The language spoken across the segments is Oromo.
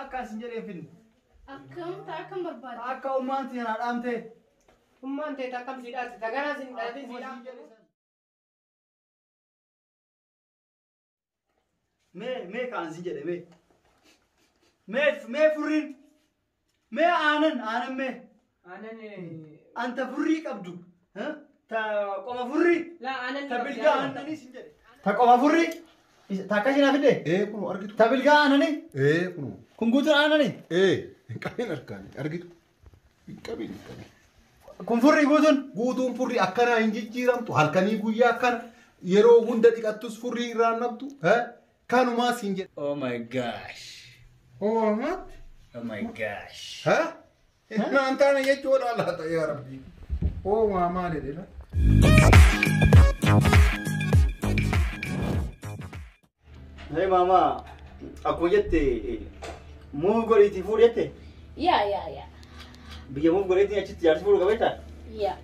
أكاسين جري فين أكم تأكم برباد أكاو مانتي أنا أمتى مانتي تأكم سيدات تجانا سيدات مي كان سيجري مي فرين مي آنن مي أنت فريك أبدو ها تا قوم فري لا أنا تبلغ أنني سيجري تا قوم فري تاكاشينا فيدي إيه كنو أرجيتو تبلغ أنني إيه كنو كنغوتر أنني إيه كاين أركاني أرجيتو كابين كن فري غوتون فري أكنا إنجي جيرام تو هالكني غويا أكنا يرو هندا تكاتوس فري رانبتو ها كانوا ما سينجر Oh my gosh. هو مات Oh my gosh. ها إحنا أنتنا يجول الله يا ربي هو ما مالي ده هاي ماما أكو جتة مو قريتي فوريته يا بيجي مو قريتي أشيت جالس فورو كبيرة يا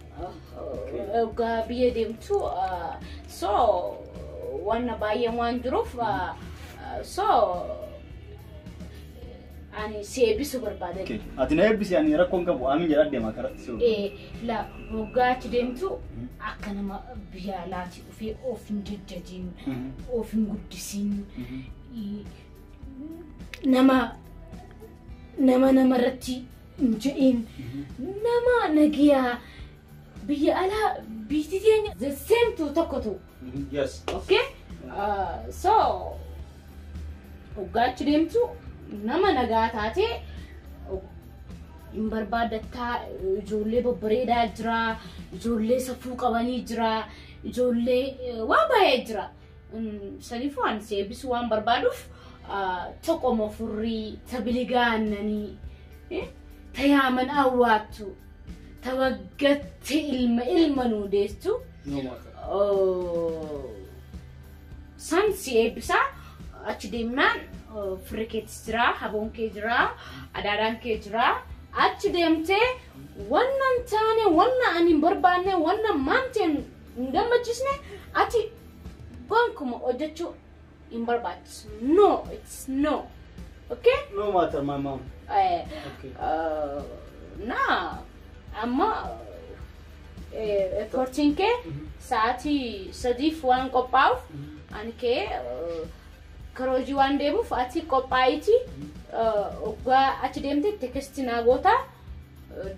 بيدم تو so وانا باي وان دروف so أنا سيبسو بربادة أتينا بس يعني ركون كبو أمين جراد دم أكرت سو لا وقعت دمتو أكنا ما بيالاتي وفي أوفن جدجين أوفن قدسين نما رتي مجئين نما نجيا بيالا بيتيجين the same to تكتو yes okay so وقعت دمتو nama nagaataate imbarbaadataa ijoollee babbareedaa jira ijoollee safuu qabanii jira ijoollee waan baay'ee jira saniifuu ani seebisuu waan barbaaduuf toqoma furrii tabiligaannanii tayaaman awwaattu tawaggatte ilma nuudeessu san seebisaa achi deemnaan فريكت جرا هبون كجرا أداران كجرا أتدمته وانا تاني وانا أني بربانة وانا مانتين ندم جسنا أتي بانكم أودتشو إن بربات no it's no okay no matter my mom okay na أما فورتين كه ساعتي صديف وان قباف أنك كروجي وان ديمو فاتي كوبايتي وقا أتدمتي تكستنا غوتا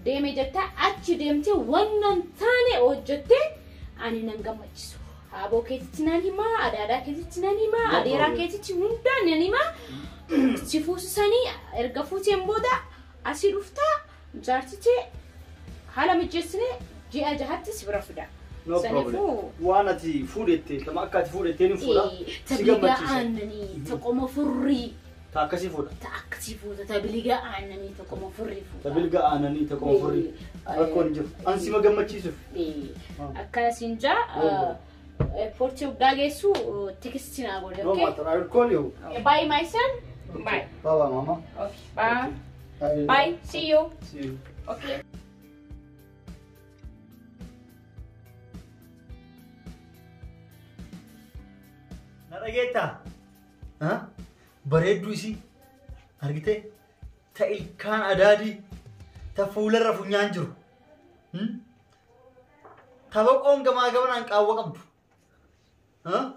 ديمي جتا أتدمتي ونن تاني أوجتي أني ننغم جسو هابو كيتي تناني ما أدادا كيتي تناني ما أديرا كيتي تنوندا ناني ما تفوس ساني إرغفوتي مبودا أسي رفتا جارتي حالا مجسني جي أجهاتي سبرافدا no problem وانا تي فودتي لما أكاد فودتي نفودا تبلغ عنني تقوم فري تاكسي فودا تبلغ عنني تقوم فري تبلغ عنني تقوم فري أكون جف أنسي ما قمت شيء أكاد سنجا بورتيو داعيسو تكستينا أقول no matter I will call you bye my son bye bye mama okay bye see you okay نرجعتا ها بريدو إسي هرجته تأكان أدادي تفول الرفنيان جرو تبقى أم كما كمان أنك أوقب ها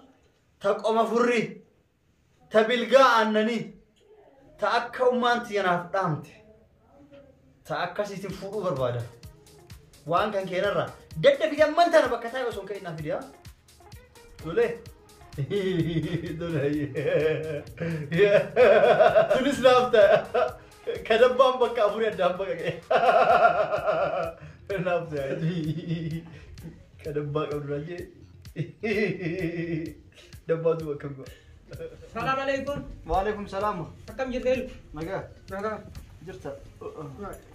تبقى مفري تبلغا عنني تأكا أمانتي أنا فدامت تأكا سيتم فورو بربادا وان كان كينرا دد في جمان تنا بكتاي وسون كينا فيديو دولي دولي تونس نافتا كدبام بكا فوري دام بكا نافتا كدبام كدراجي دبادو بكم السلام عليكم وعليكم السلام كم جدول نجا نعم جرت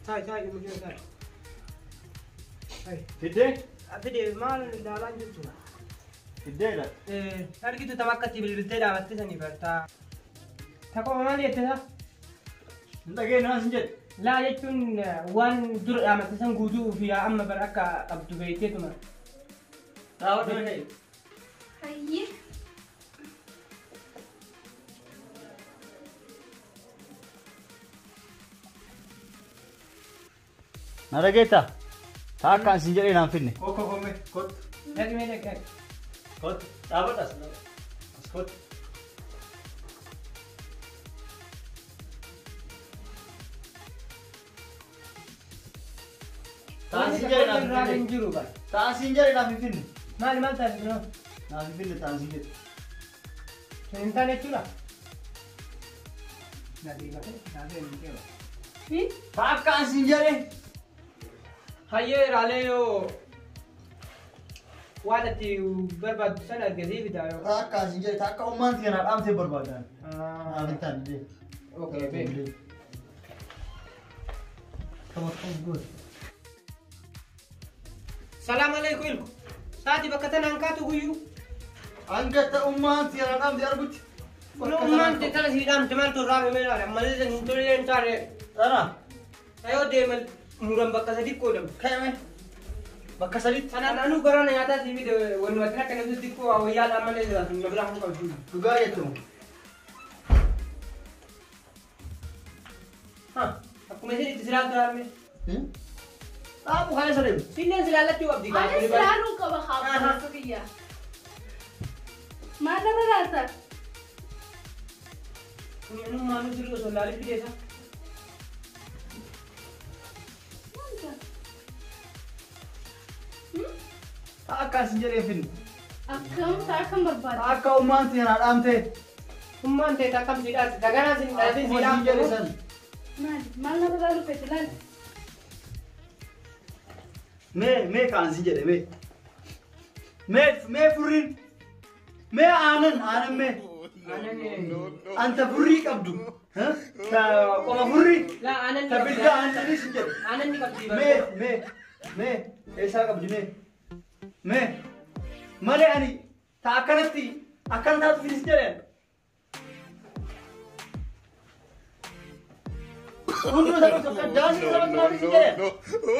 ساي مجنون ساي فيدي أبدي مال دالان جبتنا فيدي لا أرجع تتوقع بالبلتة دعوتي سني برتا تكو ما ليتها انت جاي ناس جد لا يكون وان در أما تسمع جودو في أما بركة أبدو بيتي تما تعال هاي هاي Narageeta. Taakkaan sin jedhee naan finne. Koko kome kot. Dhaqi mee dhaqi. Kot. Dhaabadhas. As kot. Taansin jedhee naan Irraa hin finne. jiru bara. Taansin jedhee naan finne. Maal taasifnoo? Naan finne taansin jedhee. Hin taane jechuudha. Nadii bakka taasee hin jiru. Taakkaan sin jedhee. Hayyee raalee yoo waan ati barbaaddu sana argatee bitaa yoo. Taakkaan sin jedhee taakka ummaan tiyana dhaamtee barbaadan. Naan hin taane jedhee. Okay, babe. Kama good. Salaam alaikum ilku. Saati bakka tanaan kaatu guyyuu. Angata ummaan tiyana dhaamtee argutti. Kun ummaan teessala siidhaan maaltu irraa beemeedha. Ammallee hin tolee hin taane. Tana. Ayoo deemal muran bakka sadi qoodam. Kayame. Bakka saditti. Sana naannoo garaana nyaataa si fide walumaa akka namni xiqqoo wayyaa ammallee jiraatu na biraa hin qabdu. Dhugaa jechuun. Akkuma isin itti silaa turaame. Dhaabu kana isa deemu. Silleen silaalachuu qabdi. Ani silaaluu qaba haabaa kiyya. Maal irra laata? Kun maanu sirrii osoo laalii fideessa. Akkas hin jedhee finne. Akkam barbaada? Akka ummaan tiyana dhaamtee. Hummaan ta'e akkam siidhaati. Daganaa sin dhalatee Akkuma siidhaan hin jedhe san. Maal nama laaluu fedhe laal? Mee kaan sin jedhe mee. Mee furriin. Mee aanan mee. Anta furrii qabdu. Qoma furrii. Laa aanan ni Ta bilgaa aananii sin jedhe. aanan ni qabdi. Mee eessaa qabdi mee. Malee ani ta akkanatti akkana taatu finis jedheen. Hunduu sababa tokko daandii sababa tokko finis jedheen.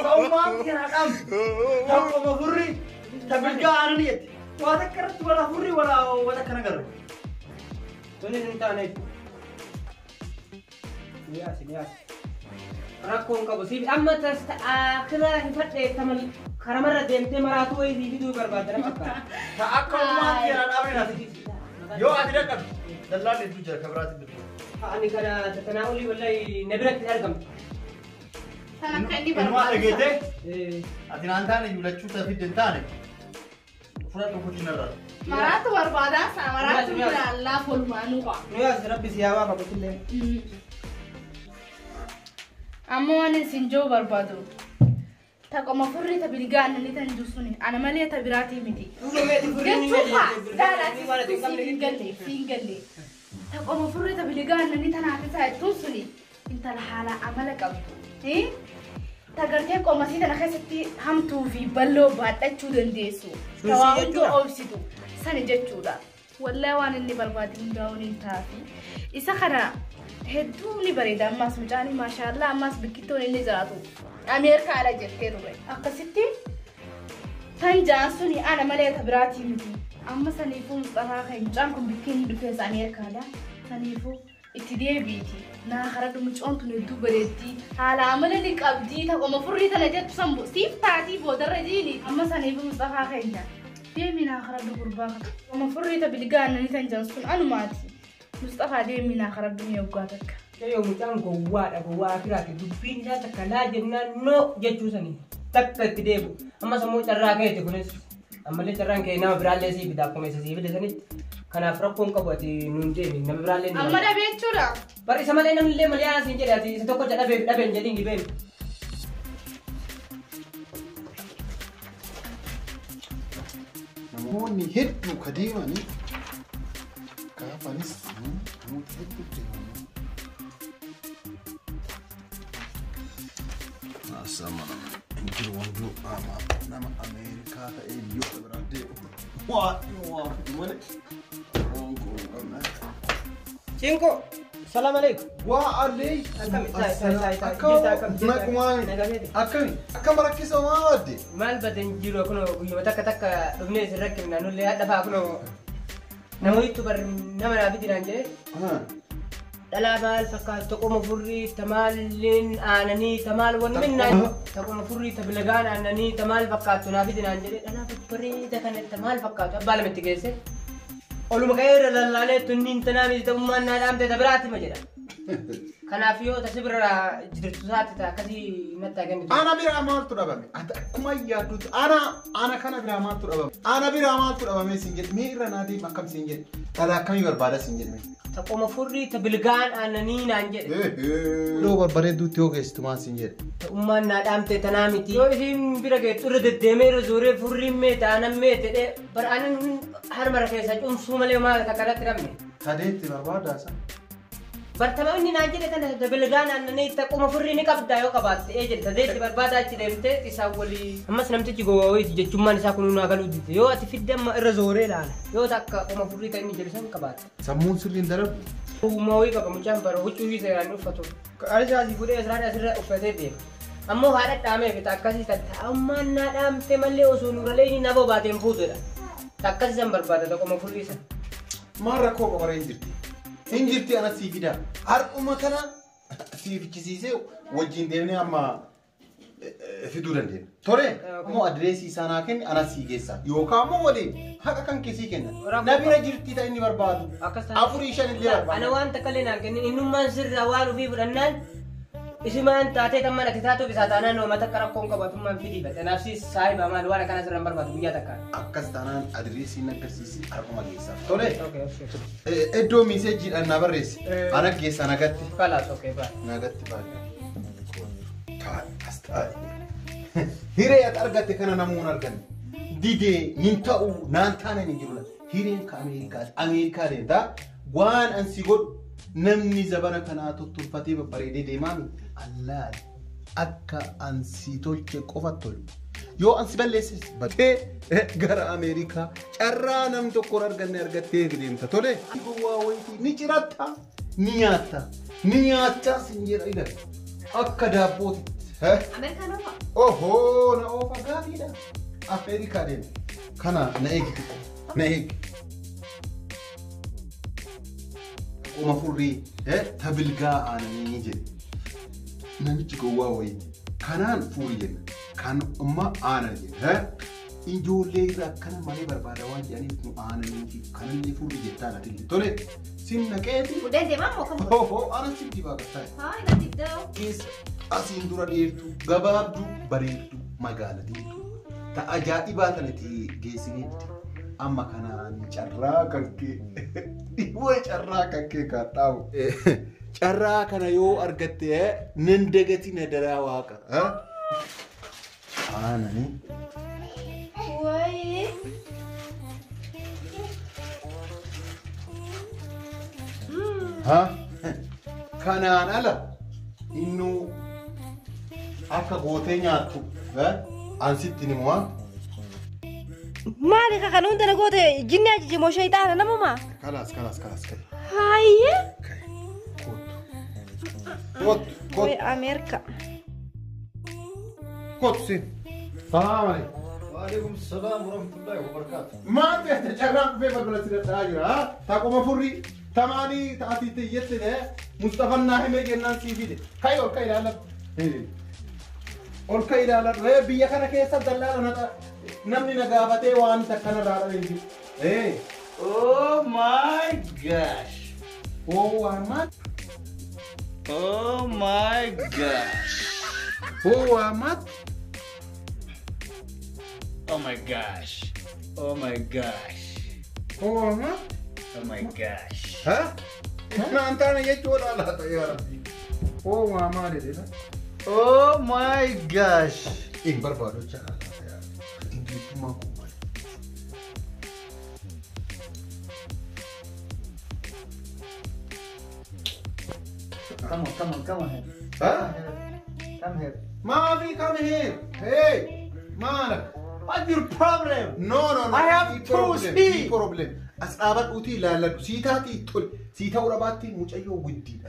Ta ummaan tiyana dhaamte. Ta qoma furrii. Ta bilgaa aananii jette. Waan akka irratti wala furrii wala waan akkana garre. Tuni hin taane. Miyaasi. Rakkoon qabu siif amma tas akira hin fadheettaman karamarra deemtee maraatuu wayii siif fiduu barbaadda nama akka. Ta akka ummaan tiyana dhaamne naati. Yoo ati dadhabde dallaan hedduu jira kabiraatti bitu. Ani kana tanaa olii wallahi na biratti argamtu. Kan akka inni Ilmaa barbaadu. dhageetee ati naan taane yuulachuu ta fidde hin taane. Fudhadhu kutii narraa. Maraatu barbaadaa sana maraatu ilaallaa folmaanuu qaba. Miyaasi rabbi siyaabaa qabatillee. Amma waan isin joo barbaadu. Ta qoma furrii ta bilgaa annanii tan jirsuni. Ana malee ta biraatii miti. Jechuudha. Daalaati fiingalle. Ta qoma furrii ta bilgaa annanii tan haati isaa jettuun suni. Intala haala amala qabdu. Ta gartee qomasii tana keessatti hamtuu fi balloo baadhachuu dandeessu. Ta waa hunduu obsitu. Sani jechuudha. Wallahi waan inni barbaadu hundaa'uun hin taafi. Isa kana hedduu ni bareeda ammas mucaanii maashaallah ammas biqiltoon inni jiraatu. Ameerikaa ala jettee ture. Akkasitti tan jaan suni ana malee ta biraatii miti. Amma saniifuu mucaa kan mucaan kun bikkeen dhufeessa Ameerikaadha. Saniifuu itti deebiiti. Naa haradhu mucoon tun hedduu bareeddii. Haala amala ni qabdii ta qoma furrii tana jettu sambu siif taatii boodarra jiini. Amma saniifuu mucaa kan jaan. Deemi naa haradhu gurbaa kana. Qoma furrii ta bilgaa annanii tan jaan sun anumaati. Mustafa deemi naa haradhu ni yoggaa takka. Yoo mucaan gowwaa akiraati dubbiin isaa takka laa jennaan no jechuu sanii takka itti deebu. Amma sammuu carraa ka'eeti kunis. Ammallee carraan ka'e nama biraallee sii fida akkuma isa sii fide sanitti. Kanaaf rakkoon qabu ati nuun deemi nama biraallee ni Amma dhabee jechuudha. Bar isa malee namni illee malee asiin jedhe ati isa tokko dhabeen jedhiin gibeen. Namoonni hedduu ka deemanii gaafanis namoota hedduu deemanii. Asama jiru wanjuu nama Ameerikaa ta'ee biyyoota biraa deemu. Waa malee. Cinko, salam alaikum. Waa allee. Akkam rakkisa maa wadde? Maal badan jiru kuno guyyuma takka dhufnee isin rakkifna. Nullee hadha fa'aa kuno nama hittu bar nama naa fitinaan jedhe. dhalaa maal fakkaatu tokkoma furrii tamaalin aananii tamaal wan minnaan tokkoma furrii tabilagaan aananii tamaal fakkaatu naaf idinaan jedhe dhalaa bareeda kana tamaal fakkaatu abbaa lamatti geesse oluma ka'ee lallaalee tunniin tanaamii ta'ummaan naa dhaamte tabiraatti ma jedha kanaaf yoo tasibira jirtu saatti akkasii natti aganni ana bira maaltu dhabame akkuma yaaddutti ana kana bira maaltu dhabame ana bira maaltu dhabame siin jedhe mee irra naadii akkam siin jedhe dhala akkamii barbaada siin jedhe tokkoma furrii tabilgaan aananii naan jedhe loo barbareedduutti yoo geessitu maal siin jedhe ta'ummaan naa dhaamte tanaamiti yoo isiin bira geettu irra deddeemee irra zooree furriin meete aanan meete dhee bara aanan harmara keessa cumsuu malee maal takkaratti dhabne sadeetti barbaadaasa bartama inni naan jedhe kana dabalgaan aananii tokkoma furrii ni qabda yoo qabaatte jedhe sadeetti barbaadaa achi deemte isaa walii ammas namtichi gowwaawiti jechummaan isaa kun naa galuu dite yoo ati fidde amma irra zooree laala yoo takka qoma furrii ta'e inni jedhe san qabaatte sammuun sirriin darabu uumawii qaba mucaan bara huccuu fi seeraan uffatu qaalisaasii fuudhee israan asirra uffatee deema ammoo haadha dhaamee fita akkasii ta'ummaan naa dhaamte mallee osoo nuralee inni na bobaateen fuutudha akkasii san barbaada tokkoma furrii san maal rakkoo qabaree hin jirti Injirti ana siifida. Har'uma kana siifichisiisee wajjin deemnee amma fiduu dandeenya. Tole ammoo adreesii isaa naa kenni ana sii geessa. Yookaan ammoo waliin haqa kan keessii kenna. Na bira jirti ta'e inni barbaadu. 4-5 illee barbaadu. Ana waan takka illee naan kenni innummaan sirraa waan ofii fudhannaan isimaan taatee tamman ati taatuuf isaa taanaan nooma takka rakkoon qabatummaan fidii fedha. Kanaafis saahiba maal waan akkana sirraan barbaadu guyyaa takka. Akkas taanaan adreesiin agarsiisi har'uma geessa. Tole. Iddoo miiseejiidhaan na barreessi. Ana geessa nagatti. Kalaas okee baa. Nagatti baay'ee. Taa'e as taa'e. Hiree ati argatte kana namuun arganne. Didee hin ta'u naan taane ni jirudha. Hireen ka Ameerikaati. Ameerikaa deemtaa waan ansi godhu namni zabana kanaa tottolfatee babbareedee deemaa allaale akka ansi tolche qofa tolu. Yoo ansi balleesses badee gara Ameerikaa carraa nam tokkoon arganne argattee deemta tole. Gowwaa wayitii ni ciratta ni nyaatta ni nyaachaa sin jedha ila akka daabbooti. Ameerikaa nama. Ohoo na oofa gaariidha. Ameerikaa deema. Kana na eegi na eegi. Uma furrii tabilgaa aananii jedhe namichi gowwaa wayii kanaan furii jenna kan amma aanan jedhe ijoollee irraa akkana malee barbaada waan jedhaniif nu aananii fi kanallee furii jettaan atillee tole sin naqeeti. Budeen deemaa moo kam? Ohoo ana sin dibaataa. Haa ina diddoo. Keessa asiin dura dheertuu gabaabduu bareedduu magaala deemtu ta'a ajaa'ibaa kanatti geessineetti. Amma kanaan carraa kan kee dhiwee carraa kan kee kaadhaamu. Carraa kana yoo argatte nan dagati na daraa waaqa. Aanani. Wayii. Kanaan ala innuu akka gootee nyaattu ansitti ni mo'a. Maali ka kanun tana gote jinni aji mo shaytana na mama. Kalas kai. Haye. Kai. Kot. Oi Amerika. Kot sin. Salam alaikum. وعليكم السلام ورحمة الله وبركاته. ما تحتاج في بقولة التاجر ها تقوم فري تماني تأتي تيجي مصطفى الناهم يجينا سيفيد كاي أول كاي لا أول كاي لا لا بيا كنا كيسة دلنا نتا نمني نجابته وان تكنا لا لا إيه Oh my gosh. هو أحمد Oh my gosh. هو أحمد Oh my gosh. Oh my gosh. هو أحمد Oh my gosh. ها ما أنت أنا يجوا لا لا يا ربي هو أحمد ده Oh my gosh. إيه بربادو شغال يا إنجليز ما كوما Come on here. ها Come here. ما في come here hey مالك What's your problem? no I have to speak. problem أصحابك أوتي لا لا سيتاتي تقول سيتا ورباتي مجايو ودي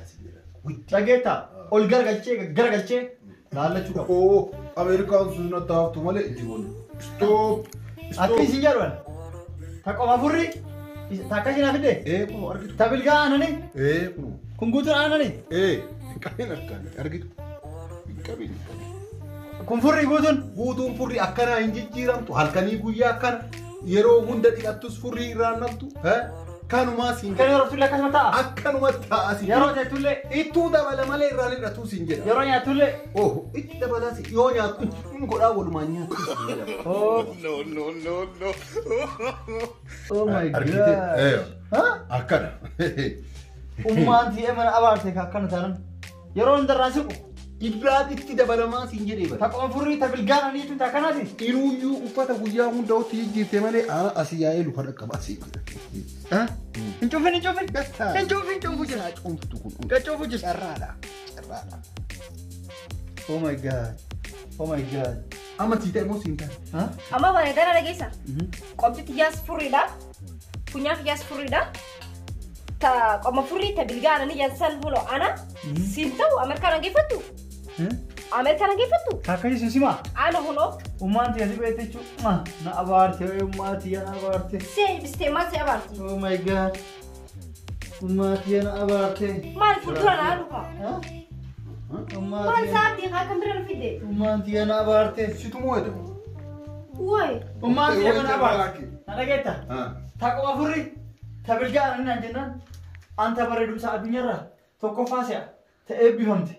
ودي Sagetta. Ol garagalchee. Laallachuu qabu. oh Amerikaan sunna taaftu malee ijoollee stop Akkasii jedhan. Taqoma furri. Takkasi na fide. Kuno argitu. Tabilgaa aanani. Kuno. Kun guutuun aanani. Qabeen akkaan argitu. Qabeen. Kun furrii guutuun. Guutuun furrii akkanaa hin jijjiiramtu halkanii guyyaa akkana yeroo hunda dhiqattus furrii irraan naftu. Kanumaa siin Kan yeroo tullee akkasuma ta'a. akkanuma ta'a siin. Yeroo ta'e tullee. Ittuu dabala malee irraan hidhatu siin jedha. Yeroo nyaatullee. Itti dabala yoo nyaatu godhaa walumaan nyaatu. Oh. Oh my Argite. God. Akkana. Ummaan ti'ee mana abaarte akkana taanan. Yeroo hin darraan siqu. Ibiraat itti dabalamaa siin jedhee bara. Taqqoon furrii tabilgaan ani jechuun takkanaati. Inuuyyuu uffata guyyaa hunda otti jijjiirte malee asii yaa'ee lufa dhaqqaba asii. Hin cuufin hin cuufin. Gattaa. Hin cuufin cuufuu jira. Cuunftu kun. Gacuufuu jira. Carraadha. Carraadha. Oh my God. Oh my God. Amma siita immoo siin ta'a. Amma bareedana dhageessa. Qomti xiyyaas furriidha. Funyaa xiyyaas furriidha. Ta qoma furrii ta bilgaana ni yansan hulo ana. Siin ta'u Ameerikaan hangeeffattu. Ameerikaan hangeeffattu. Takkasi sisimaa. Ana hulo. Ummaan ti'ee si beekte jechuudha. Na abaarte ummaa ti'ee na abaarte. See bistee maal see abaarti. Oh my God. Ummaa ti'ee na abaarte. Maal fuuldura na luka. Ummaa Maal ti'ee. saabdi haa kan bira fide. Ummaan ti'ee na abaarte. Situ moo jedhamu? Woy. Ummaan ti'ee na abaarte. Na dhageetta. Ah. Taqquma furrii tabilgaan ani naan jennaan. Anta bareedumsa addunyaarraa tokkoffaa si'a ta'ee eebbifamte.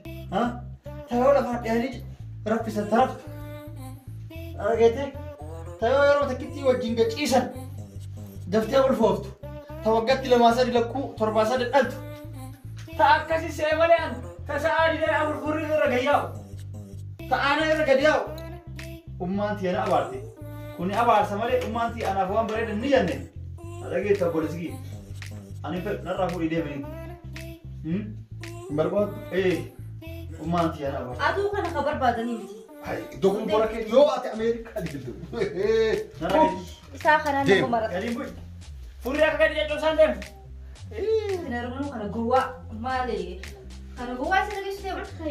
Ta'ee lafaan dhiyaanii raffisa taraftu. Argeete ta'ee yeroo takkitti wajjin gaciisan daftee ulfooftu. Ta waggaatti lamaa sadi lakkuu torbaa sadi dhaltu. Ta akkasii se'ee malee an ta sa'aa didee afur furrii irra gayyaa'u. Ta aana irra gadi yaa'u. Ummaan tiyya na abaarte. Kuni abaarsa malee ummaan tiyya anaaf waan bareedan ni jenne. Dhageetta obboleessi. Ani fedhu narraa fuudhii deemanii. Barbaadu. Ummaan tiyya na abaarte. Aduu kana ka barbaadanii miti. Dogoggora kee yoo ati Ameerikaa deemtu. Isaa kanaan nama marata. Gadiin bu'i. Furii akka gadi jechuun isaan deemu. Narmanu kana gowwaa maali? Kana gowwaa isa dhageessitee bakka.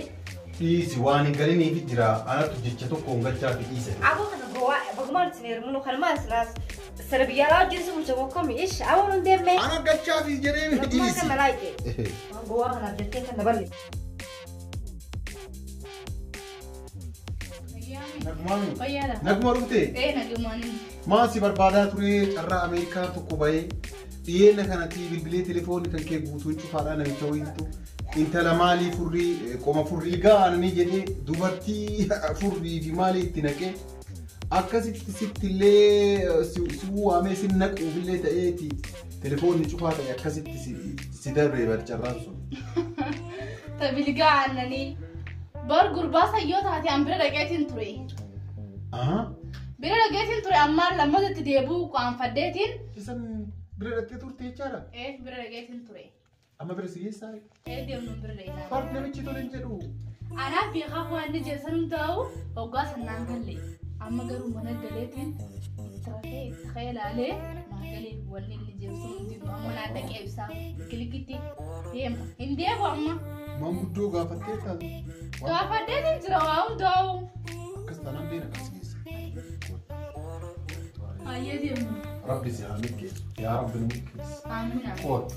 Dhiisi waan hin galiniif jira. Anatu jecha tokko hongachaa fi dhiise. Aku kana gowwaa bagumaan itti narmanu kana maal silaas. Sarbiyaa jinsi bulcha bokkami ish awon hundeemme. Ana gachaa fi jedhee Bagumaan dhiisi. kan malaayite. Gowwaa kana jettee kan daballe. Fayyaadha. Naguma dhufte. Nagumaanii. Maasi barbaadaa ture carraa Ameerikaa tokko bahee dhiyeenya kanatti bilbilee telefoonni kan kee guutuun cufaadhaa namicha wayiitu intala maalii furrii qoma furrii gaananii jedhee dubartii furrii fi maalii itti naqee akkasitti sittillee si waamee si naquufillee ta'eeti telefoonni cufaa ta'e akkasitti si darbee barcarraan sun. Tabilgaa aannanii. Bar gurbaa sayyoo taate an bira dhaqeetiin ture. Bira dhaqeetiin ture ammaan lammatatti deebi'uu qaanfaddeetiin. Isan bira dhaqxee turte jechaadha? Bira dhaqeetiin ture. Amma bira si geessaa? Deemnu bira dhaqeetiin. Fardi namichi tole hin jedhu. Anaaf beekaa waan inni jeessan ta'u hoggaa sannaan galle. Amma garuu mana galeetiin tirafee itti ilaalee maagalee wanni inni jeessu nuti amma naan dhaqee ibsaa kilikitti deema. Hin deebu amma. Manguddoo gaafattee taate. Gaafaddeetiin jira waa hundaa'u. Akkas taanaan deena kan si geessa. Hayyee deemu. Rabbi si haa milkeessu. Yaa Rabbi nu milkeessu. Amina. Kootu.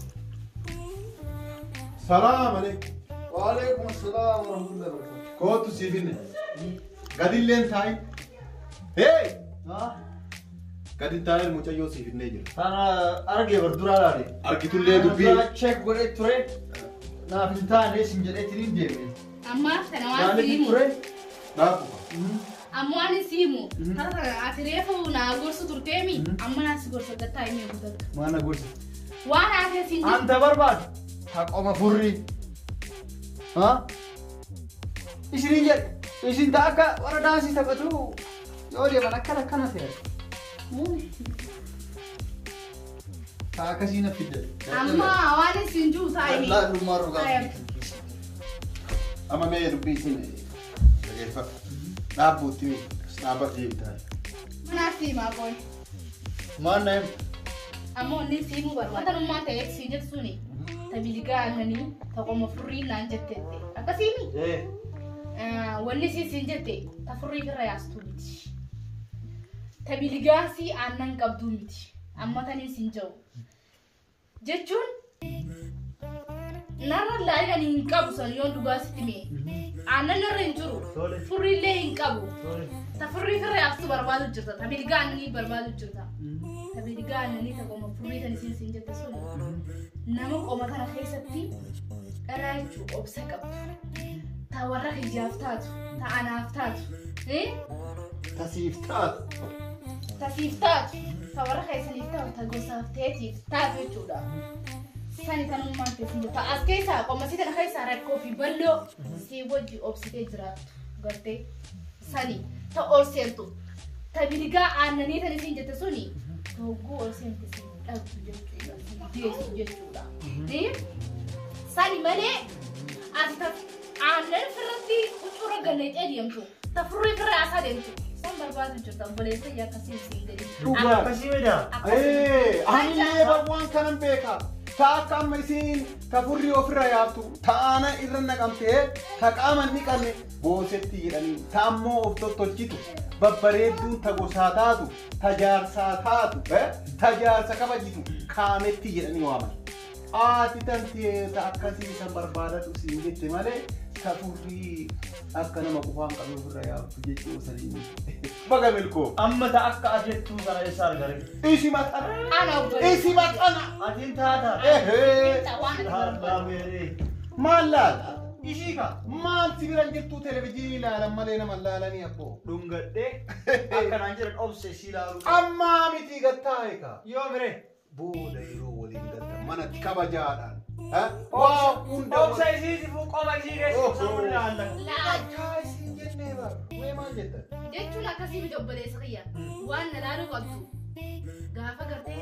Salaam alaikum. Waalaikum salaam wa rahmatullahi wa barakatuh. Kootu siif hinne. Gadilleen taa'i. Hey! Gadi taa'ee mucayyoo siif hinnee jira. Kana argee barduraa laale. Argitullee dubbii. Check godhee ture. Naaf hin taane isin jedheetiin hin deemne. Amma kana waan Jaalli siimu. ture. Dhaabu. Amma waan siimu. Kana ati reefu naa gorsu turteemi. Amma naas gorsa gattaa himee guddatta. Maana gorsa. Waan ati siin jiru. Anta barbaadu. Haqoma furrii. Isiniin jedhe. Isin ta'a akka warra daansii taphatu yoo deeman akkana ta'e. Ta'a akkasii na fidde. Amma waan siin jiru taa'imi. Laadhummaa rogaa. Amma mee dubbii isin dhageeffadhu. Dhaabbuutti dhaabbatee taa'e. Manaa siimaa qoy. Maan na'im. Amma onni siimu barbaada. Tanummaa ta'eef siin jettu suni. Tabiligaa aannanii taqoma furrii naan jetteette. Akkasiimi. Wanni siin jette ta furrii irra yaastu miti. Tabiligaa si aannan qabdu miti. Amma tanii siin jiru. jechuun narra laayigan hin qabu san yoo dhugaa sitti mee aannan narra hin jiru furriillee hin qabu ta furrii firree aftu barbaadu jirta ta bilgaa annanii barbaadu jirta ta bilgaa annanii ta qoma furrii tan isin siin jette sun nama qoma kana keessatti dharaa jechuu obsa qabu ta warra hijaaf taatu ta anaaf taatu tasiif taatu ta warra keessaniif taatu ta gosaaf ta'eetiif taatu jechuudha. Sani kanummaan keessatti jirta. As keessaa qommasii kana keessaa rakkoo fi balloo si wajji obsitee jiraattu gartee sani ta ol seentu ta bilgaa aannanii tan isiin jette suni toggoo ol seente si dhabdu jechuudha si deessu jechuudha. Sani malee ati ta aannan firratti ucura galleetee deemtu ta furrii firra asaa deemtu san barbaadu jirta obboleessa yaa akkasiin siin gadi. Dhugaa akkasii meedaa? Anillee waan kanan beekaa. Taakka amma isiin ta furrii ofirra yaaftu ta'aana irra naqamtee ta qaama hin dhiqanne boosetti jedhanii ta ammoo of tottolchitu babbareedduun ta gosaa taatu ta jaarsaa taatu ta jaarsa kabajitu kaametti jedhanii waaman. Aati tantee ta akkasii san barbaadatu siin jette malee ta furrii akka nama qufaan qabu ofirra yaaftu jechuu sanii. Baga milkoo. Amma ta akka ajettuu kana eessa argare? Isi maxana. Ana obboleessa. Isi maxana. Atiin taata. Maal laala? Ishii ka maal sibiran jirtu televizyiinii ilaalan malee nama laalanii akkoo. Dhungadhee akkanaan jiran obse ishii ilaaluu. Ammaa miti gattaa'e ka. Yoo mire. Booda yeroo waliin gatta manatti kabajaadhaan. Waa hunda obsa isiitiif qoma ishii keessatti sammuu ilaalla. Akka isiin jennee bara. Mee maal jettan? Jechuun akkasii miti obboleessa kiyya waan na laaluu qabdu gaafa gartee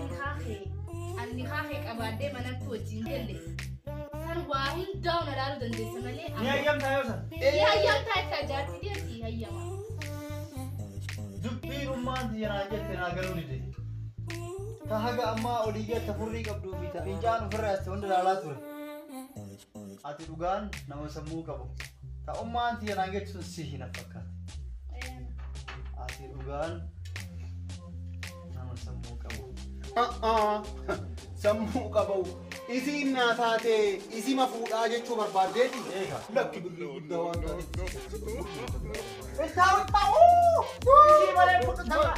ni haahee qabaadhee manatti wajjin galle san waa hundaa'u na laaluu dandeessa malee Ni hayyamtaa yoo san? ni hayyamtaa itti ajaa'ibsi deemsi hayyama. Dubbii dhummaan tiyanaa jette naa galuu dide. Ta haga ammaa olii jetta furrii qabduu fi ta fincaan ofirra yaste hunda ilaalaa ture. Ati dhugaan nama sammuu qabu. Ta ummaan tiyanaa jettu sun si hin fakkaate. Ati dhugaan nama sammuu qabu. Sammuu qabu. Isiin naa taatee isima fuudhaa jechuu barbaaddeeti. Lakki birrii guddaa waan taateef. Isaan ta'uu! Isii malee fudhatama!